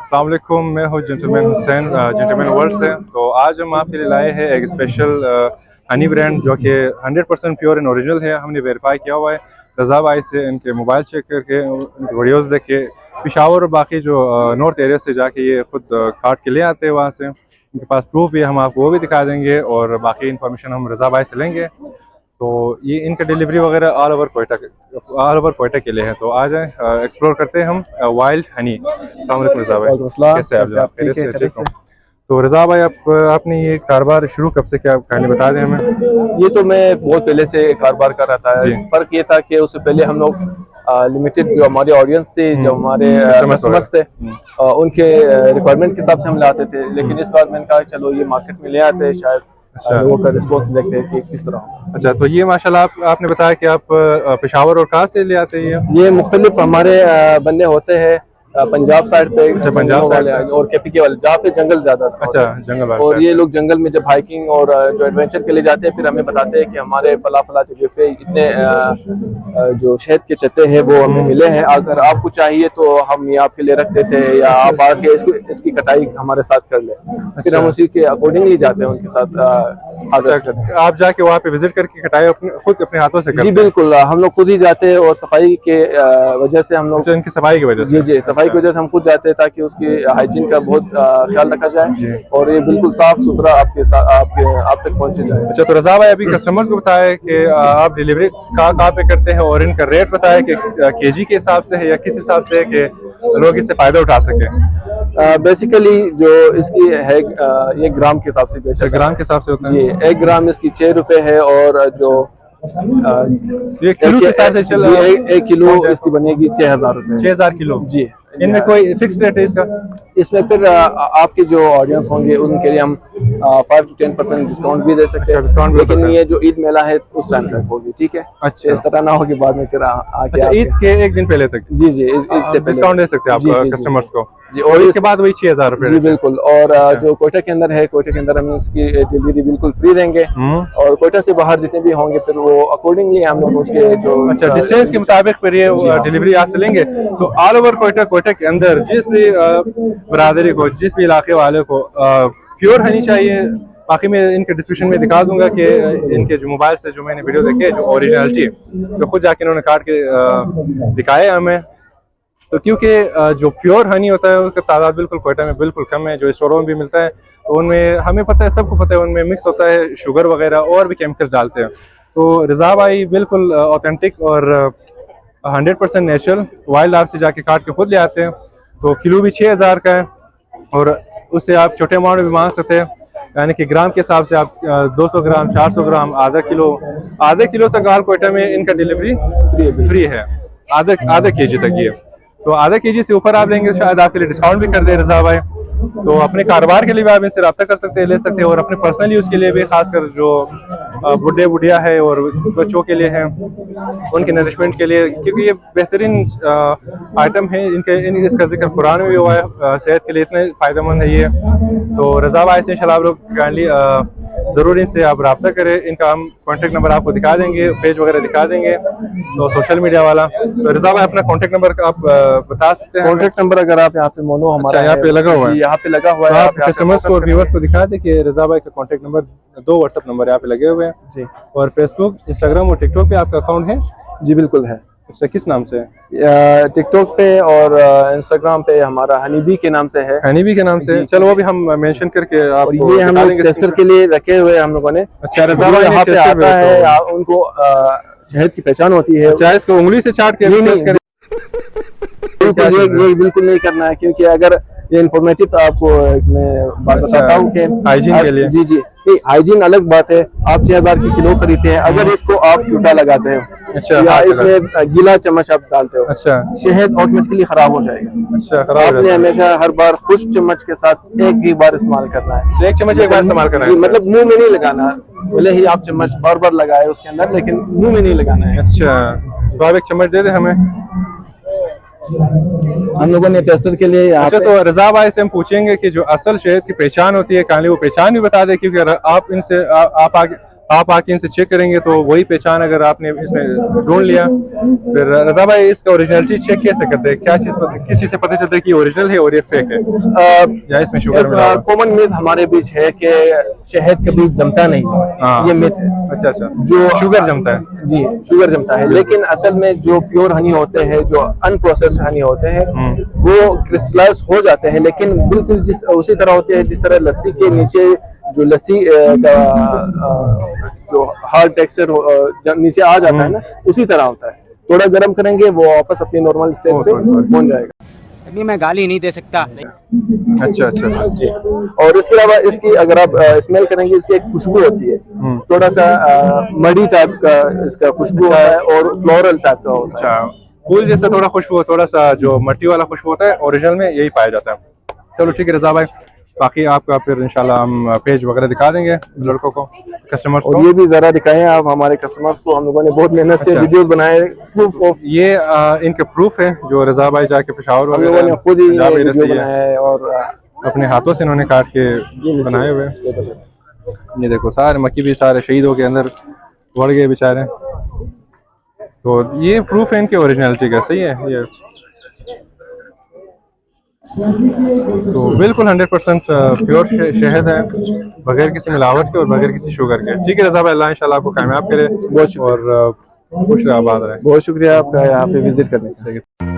अस्सलाम वालेकुम, मैं हूँ जेंटलमैन हुसैन जेंटलमैन वर्ल्ड से। तो आज हम आपके लिए लाए हैं एक स्पेशल हनी ब्रांड जो कि 100% प्योर एंड ओरिजिनल है। हमने वेरीफाई किया हुआ है रज़ा भाई से, इनके मोबाइल चेक करके, उनके वीडियोज़ देख के, पिशावर और बाकी जो नॉर्थ एरिया से जाके ये खुद काट के ले आते हैं वहाँ से। इनके पास प्रूफ भी, हम आपको वो भी दिखा देंगे और बाकी इन्फॉर्मेशन हम रज़ा भाई से लेंगे। तो ये इनका डिलीवरी वगैरह ऑल ओवर कोयटा के लिए है। तो आ जाएं, एक्सप्लोर करते हैं हम वाइल्ड हनी। अस्सलाम वालेकुम रज़ा भाई, कैसे हैं आप जनाब? खैरियत से? ठीक हो? तो रज़ा भाई, आपने ये कारोबार शुरू कब से किया, कहानी बता दें हमें। ये तो मैं बहुत पहले से कारोबार कर रहा था। फर्क ये था कि उससे पहले हम लोग लिमिटेड जो हमारे ऑडियंस थे, जो हमारे कस्टमर्स थे, उनके रिक्वायरमेंट के हिसाब से हम लाते थे। लेकिन इस बार मैंने कहा चलो ये मार्केट में ले आते हैं, शायद लोगों का रिस्पॉन्स देखते हैं कि किस तरह। अच्छा, तो ये माशाल्लाह आपने बताया कि आप पेशावर और कहाँ से ले आते हैं? ये मुख्तलिफ हमारे बंदे होते हैं पंजाब साइड पे। अच्छा, पंजाब वाले और केपीके वाले, जहाँ पे जंगल ज्यादा। अच्छा, जंगल वाले। और ये लोग जंगल में जब हाइकिंग और जो एडवेंचर के लिए जाते हैं, फिर हमें बताते हैं कि हमारे फला जगह पे इतने जो शहद के चत्ते हैं वो हमें मिले हैं, अगर आपको चाहिए तो हम ये आपके लिए रख देते हैं, या आप आके इसकी कटाई हमारे साथ कर ले। फिर हम उसी के अकॉर्डिंगली जाते हैं उनके साथ। आप जाके वहाँ पे विजिट करके कटाई खुद अपने हाथों से करते हैं? जी बिल्कुल, हम लोग खुद ही जाते हैं और सफाई के वजह से हम लोग। इनकी सफाई की वजह से? जी, सफाई की वजह से हम खुद जाते हैं ताकि उसकी हाइजीन का बहुत ख्याल रखा जाए और ये बिल्कुल साफ सुथरा आप तक पहुंचे जाए। अच्छा, तो रज़ा भाई अभी कस्टमर्स को बताया कि आप डिलीवरी कहाँ पे करते हैं और इनका रेट बताया कि केजी के हिसाब से है या किस हिसाब से है कि लोग इससे फायदा उठा सके। बेसिकली जो इसकी है ये ग्राम के हिसाब से बेचा है। ग्राम के हिसाब से होता है जी, 1 ग्राम इसकी 6 रुपए है। और जो ये किलो के हिसाब से चल रहा है? 1 किलो इसकी बनेगी 6000 रुपए। 6000 किलो? जी। इनमें कोई फिक्स रेट है इसका? इसमें फिर आपके जो ऑडियंस होंगे उनके लिए हम 5 to 10% डिस्काउंट भी दे सकते हैं। डिस्काउंट भी, लेकिन ये जो ईद मेला है उस टाइम तक होगी, ठीक है? अच्छा, इस तरह ना हो कि बाद में फिर आके। अच्छा, ईद के एक दिन पहले तक? जी, ईद से डिस्काउंट दे सकते हैं आप कस्टमर्स को? जी, और इसके बाद वही 6000 रुपए? जी बिल्कुल। और जो कोयटा के अंदर है, कोयटा के अंदर हम उसकी डिलीवरी बिल्कुल फ्री देंगे। और कोयटा से बाहर जितने भी होंगे फिर वो अकॉर्डिंगली हम लोग उसके जो डिस्टेंस के मुताबिक फिर ये डिलीवरी आपसे लेंगे। तो ऑल ओवर कोयटा के अंदर जिस भी बरादरी को, जिस भी इलाके वाले को प्योर हनी चाहिए, बाकी मैं इनके डिस्क्रिप्शन में दिखा दूंगा कि इनके जो मोबाइल से जो मैंने वीडियो देखे, जो ओरिजिनलिटी जो खुद जाके इन्होंने काट के दिखाया हमें। तो क्योंकि जो प्योर हनी होता है उसका तादाद बिल्कुल कोयटा में बिल्कुल कम है, जो स्टोरों में भी मिलता है। तो उनमें हमें पता है, सबको पता है, उनमें मिक्स होता है शुगर वगैरह और भी केमिकल डालते हैं। तो रज़ा भाई बिल्कुल ऑथेंटिक और 100% नेचुरल वाइल्ड लाइफ से जाके काट के खुद ले आते हैं। तो किलो भी 6000 का है और उससे आप छोटे अमाउंट भी मांग सकते हैं, यानी कि ग्राम के हिसाब से आप 200 ग्राम, 400 ग्राम, आधा किलो तक आल कोयटा में इनका डिलीवरी फ्री है, आधा केजी तक। ये तो आधा केजी से ऊपर आप लेंगे शायद आपके लिए डिस्काउंट भी कर दे रज़ा भाई। तो अपने कारोबार के लिए भी आप इनसे रब्ता कर सकते हैं, ले सकते हैं, और अपने पर्सनल यूज़ के लिए भी, खासकर जो बुढ़े बुढ़िया है और बच्चों के लिए हैं, उनके नरिशमेंट के लिए, क्योंकि ये बेहतरीन आइटम है। इसका जिक्र कुरान में भी हुआ है, सेहत के लिए इतने फ़ायदेमंद है ये। तो रज़ा भाई से इंशाल्लाह आप लोग काइंडली ज़रूर इनसे आप रब्ता करें। इनका हम कॉन्टेक्ट नंबर आपको दिखा देंगे, पेज वगैरह दिखा देंगे, तो सोशल मीडिया वाला। तो रज़ा भाई अपना कॉन्टेक्ट नंबर आप बता सकते हैं? कॉन्टेक्ट नंबर अगर आप यहाँ पे मोनो हमारा यहाँ पे लगा हुआ है, यहाँ पे लगा हुआ है। आप कस्टमर्स को, व्यूअर्स को दिखा दें कि रज़ा भाई का कॉन्टेक्ट नंबर 2 व्हाट्सएप नंबर यहाँ पे लगे हुए हैं जी। और फेसबुक, इंस्टाग्राम और टिकटॉक पे आपका अकाउंट है? जी बिल्कुल है। अच्छा, किस नाम से? टिकटॉक पे और इंस्टाग्राम पे हमारा हनीबी के नाम से है। हनीबी के नाम से? चलो वो भी हम मेंशन करके आपको ये हम लोग टेस्टर के लिए रखे हुए हम लोगों ने। अच्छा, रज़ा भाई यहाँ पे आता है, उनको शहद की पहचान होती है। अच्छा, इसको उंगली से चाट के बिल्कुल नहीं करना है, क्योंकि अगर ये इन्फॉर्मेटिव आपको मैं बात बताता हूँ कि हाइजीन के लिए। जी नहीं, हाइजीन अलग बात है। आप 6000 की किलो खरीदते हैं, अगर इसको आप छूटा लगाते हो, अच्छा, या इसमें गीला चम्मच आप डालते हो, अच्छा, शहद ऑटोमेटिकली खराब हो जाएगा। अच्छा, खराब। आपने हमेशा हर बार खुश चम्मच के साथ एक ही बार इस्तेमाल करना है। 1 चम्मच एक बार इस्तेमाल करना है, मतलब मुंह में नहीं लगाना। भले ही आप चम्मच बार बार लगाए उसके अंदर, लेकिन मुंह में नहीं लगाना है। अच्छा, तो आप 1 चम्मच दे दे हमें। हम लोगों ने टेस्टर के लिए अच्छा, तो रज़ा भाई से हम पूछेंगे कि जो असल शहद की पहचान होती है, कहानी वो पहचान भी बता दे, क्योंकि आप इनसे आप आगे आप आके इनसे चेक करेंगे तो वही पहचान अगर आपने इसमें ढूंढ लिया, फिर रजा भाई इसका ओरिजिनलिटी चेक कैसे करते हैं? क्या चीज किस चीज से पता चलता है कि ओरिजिनल है और ये फेक है, या इसमें शुगर मिला हुआ है? कॉमन मिथ हमारे बीच है कि शहद कभी जमता नहीं, हाँ। ये मिथ है। अच्छा अच्छा, जो शुगर जमता है। जी, शुगर जमता है, लेकिन असल में जो प्योर हनी होते हैं, जो अनप्रोसेस्ड हनी होते हैं, वो क्रिस्टलाइज हो जाते हैं, लेकिन बिल्कुल उसी तरह होते हैं जिस तरह लस्सी के नीचे जो लस्सी का जो हार्ड टेक्सचर नीचे आ जाता है ना, उसी तरह होता है। थोड़ा गर्म करेंगे वो वापस अपनी नॉर्मल स्टेट पे पहुंच जाएगा। अभी मैं गाली नहीं दे सकता। अच्छा अच्छा अच्छा जी, और इसके अलावा इसकी अगर आप स्मेल करेंगे, इसकी एक खुशबू होती है, थोड़ा सा मडी टाइप का इसका खुशबू है और फ्लोरल टाइप का होता है। अच्छा, फूल जैसा थोड़ा खुशबू, थोड़ा सा जो मट्टी वाला खुशबू होता है, ओरिजिनल में यही पाया जाता है। चलो ठीक है रजा भाई, बाकी आपका फिर इंशाल्लाह हम पेज वगैरह दिखा देंगे लड़कों को, कस्टमर्स को। और ये भी जरा दिखाएं आप हमारे कस्टमर्स को, हम लोगों ने बहुत मेहनत से अच्छा। वीडियोस बनाए, प्रूफ ऑफ, ये इनके प्रूफ है जो रजा भाई जाके पेशावर हम लोगों ने खुद ही पंजाब एरिया वीडियो से ये बनाया है और अपने हाथों से इन्होंने काट के बनाए हुए। ये देखो सारे मक्की भी सारे शहीद होके अंदर बढ़ गए बेचारे, तो ये प्रूफ है इनके ओरिजिनलिटी का। सही है ये, तो बिल्कुल 100% प्योर शहद है, बगैर किसी मिलावट के और बगैर किसी शुगर के। ठीक है रजा भाई, अल्लाह इंशाल्लाह आपको कामयाब करे और खुश रहे, आबाद रहे। बहुत शुक्रिया आपका यहाँ पे विजिट करने का।